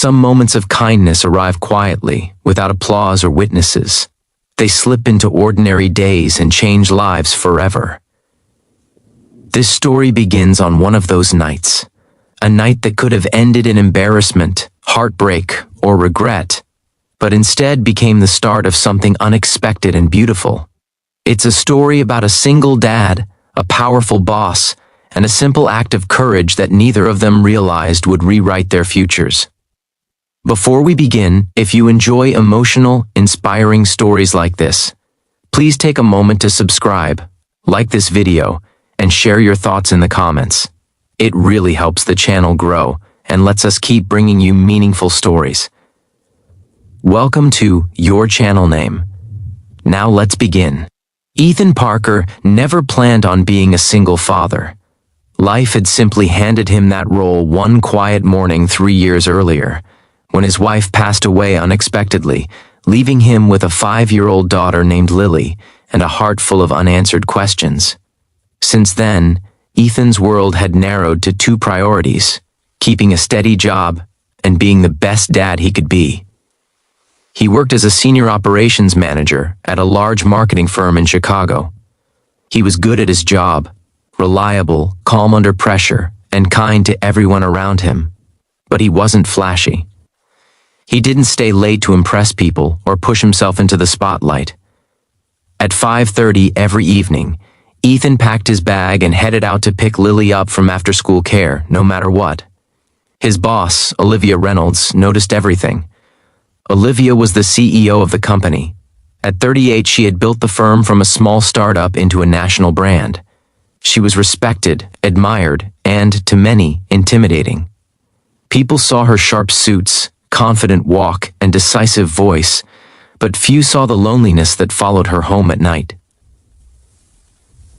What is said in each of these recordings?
Some moments of kindness arrive quietly, without applause or witnesses. They slip into ordinary days and change lives forever. This story begins on one of those nights. A night that could have ended in embarrassment, heartbreak, or regret, but instead became the start of something unexpected and beautiful. It's a story about a single dad, a powerful boss, and a simple act of courage that neither of them realized would rewrite their futures. Before we begin, if you enjoy emotional, inspiring stories like this, please take a moment to subscribe, like this video, and share your thoughts in the comments. It really helps the channel grow and lets us keep bringing you meaningful stories. Welcome to Your Channel Name. Now let's begin. Ethan Parker never planned on being a single father. Life had simply handed him that role one quiet morning 3 years earlier, when his wife passed away unexpectedly, leaving him with a 5-year-old daughter named Lily and a heart full of unanswered questions. Since then, Ethan's world had narrowed to 2 priorities: keeping a steady job and being the best dad he could be. He worked as a senior operations manager at a large marketing firm in Chicago. He was good at his job, reliable, calm under pressure, and kind to everyone around him. But he wasn't flashy. He didn't stay late to impress people or push himself into the spotlight. At 5:30 every evening, Ethan packed his bag and headed out to pick Lily up from after-school care, no matter what. His boss, Olivia Reynolds, noticed everything. Olivia was the CEO of the company. At 38, she had built the firm from a small startup into a national brand. She was respected, admired, and, to many, intimidating. People saw her sharp suits, confident walk, and decisive voice, but few saw the loneliness that followed her home at night.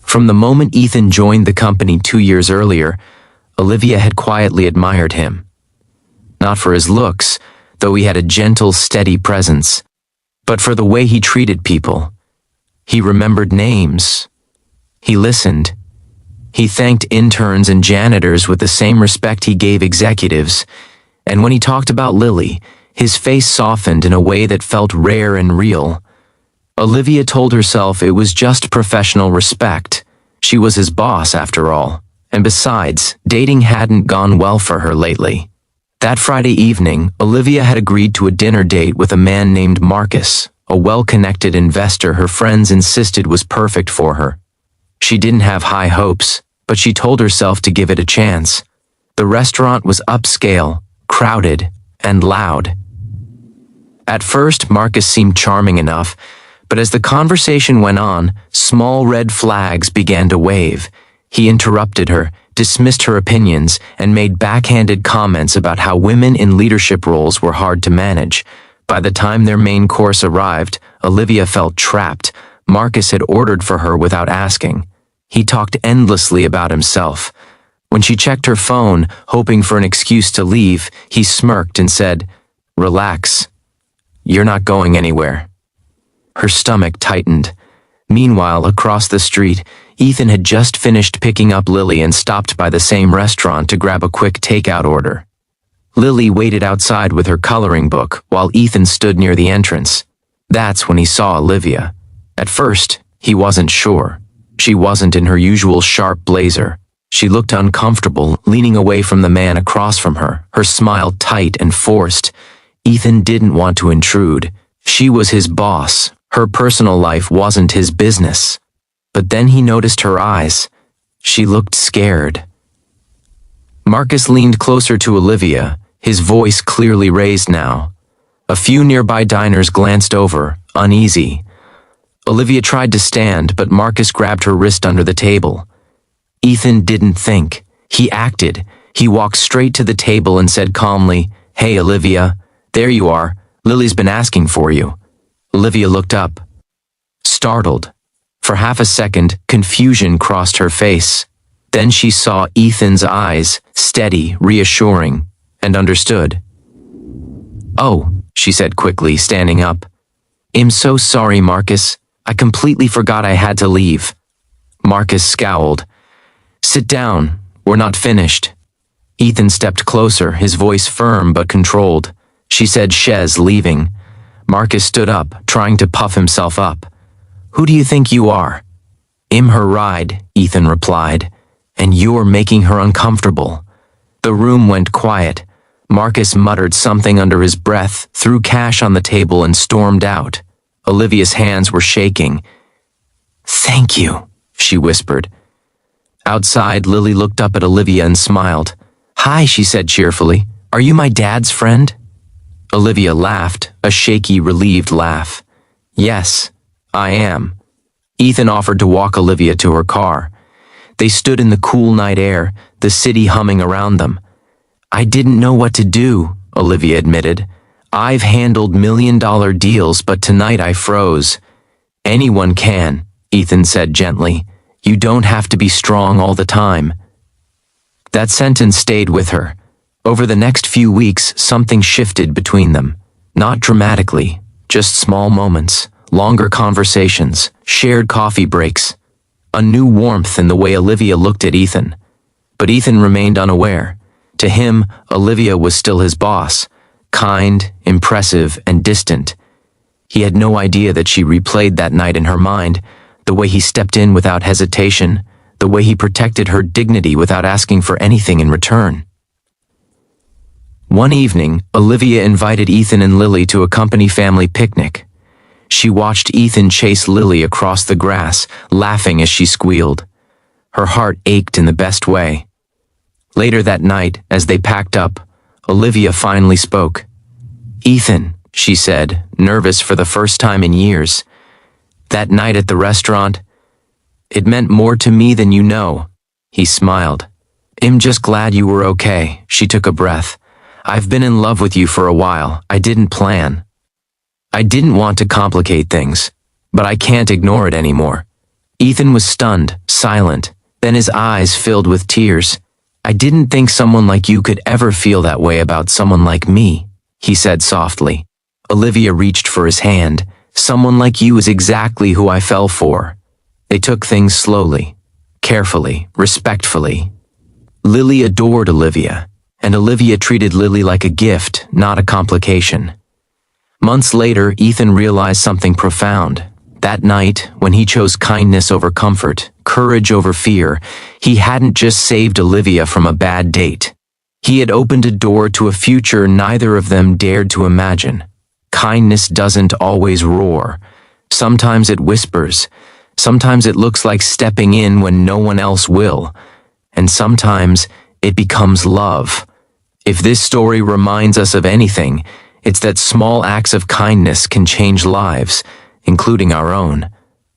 From the moment Ethan joined the company 2 years earlier, Olivia had quietly admired him. Not for his looks, though he had a gentle, steady presence, but for the way he treated people. He remembered names. He listened. He thanked interns and janitors with the same respect he gave executives, and when he talked about Lily, his face softened in a way that felt rare and real. Olivia told herself it was just professional respect. She was his boss, after all, and besides, dating hadn't gone well for her lately. That Friday evening, Olivia had agreed to a dinner date with a man named Marcus, a well-connected investor her friends insisted was perfect for her. She didn't have high hopes, but she told herself to give it a chance. The restaurant was upscale, crowded, and loud. At first, Marcus seemed charming enough, but as the conversation went on, small red flags began to wave. He interrupted her, dismissed her opinions, and made backhanded comments about how women in leadership roles were hard to manage. By the time their main course arrived, Olivia felt trapped. Marcus had ordered for her without asking. He talked endlessly about himself. When she checked her phone, hoping for an excuse to leave, he smirked and said, "Relax. You're not going anywhere." Her stomach tightened. Meanwhile, across the street, Ethan had just finished picking up Lily and stopped by the same restaurant to grab a quick takeout order. Lily waited outside with her coloring book while Ethan stood near the entrance. That's when he saw Olivia. At first, he wasn't sure. She wasn't in her usual sharp blazer. She looked uncomfortable, leaning away from the man across from her, her smile tight and forced. Ethan didn't want to intrude. She was his boss. Her personal life wasn't his business. But then he noticed her eyes. She looked scared. Marcus leaned closer to Olivia, his voice clearly raised now. A few nearby diners glanced over, uneasy. Olivia tried to stand, but Marcus grabbed her wrist under the table. Ethan didn't think. He acted. He walked straight to the table and said calmly, "Hey, Olivia. There you are. Lily's been asking for you." Olivia looked up, startled. For half a second, confusion crossed her face. Then she saw Ethan's eyes, steady, reassuring, and understood. "Oh," she said quickly, standing up. "I'm so sorry, Marcus. I completely forgot I had to leave." Marcus scowled. "Sit down. We're not finished." Ethan stepped closer, his voice firm but controlled. She said, "Shez, leaving." Marcus stood up, trying to puff himself up. "Who do you think you are?" "I'm her ride," Ethan replied, "and you're making her uncomfortable." The room went quiet. Marcus muttered something under his breath, threw cash on the table, and stormed out. Olivia's hands were shaking. "Thank you," she whispered. Outside, Lily looked up at Olivia and smiled. "Hi," she said cheerfully. "Are you my dad's friend?" Olivia laughed, a shaky, relieved laugh. "Yes, I am." Ethan offered to walk Olivia to her car. They stood in the cool night air, the city humming around them. "I didn't know what to do," Olivia admitted. "I've handled million-dollar deals, but tonight I froze." "Anyone can," Ethan said gently. "You don't have to be strong all the time." That sentence stayed with her. Over the next few weeks, something shifted between them. Not dramatically, just small moments, longer conversations, shared coffee breaks. A new warmth in the way Olivia looked at Ethan. But Ethan remained unaware. To him, Olivia was still his boss, kind, impressive, and distant. He had no idea that she replayed that night in her mind, the way he stepped in without hesitation, the way he protected her dignity without asking for anything in return. One evening, Olivia invited Ethan and Lily to a company family picnic. She watched Ethan chase Lily across the grass, laughing as she squealed. Her heart ached in the best way. Later that night, as they packed up, Olivia finally spoke. "Ethan," she said, nervous for the first time in years. "That night at the restaurant, it meant more to me than you know." He smiled. "I'm just glad you were okay." She took a breath. "I've been in love with you for a while. I didn't plan. I didn't want to complicate things, but I can't ignore it anymore." Ethan was stunned, silent, then his eyes filled with tears. "I didn't think someone like you could ever feel that way about someone like me," he said softly. Olivia reached for his hand. "Someone like you is exactly who I fell for." They took things slowly, carefully, respectfully. Lily adored Olivia, and Olivia treated Lily like a gift, not a complication. Months later, Ethan realized something profound. That night, when he chose kindness over comfort, courage over fear, he hadn't just saved Olivia from a bad date. He had opened a door to a future neither of them dared to imagine. Kindness doesn't always roar. Sometimes it whispers. Sometimes it looks like stepping in when no one else will. And sometimes it becomes love. If this story reminds us of anything, it's that small acts of kindness can change lives, including our own.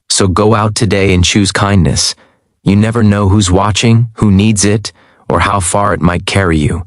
So go out today and choose kindness. You never know who's watching, who needs it, or how far it might carry you.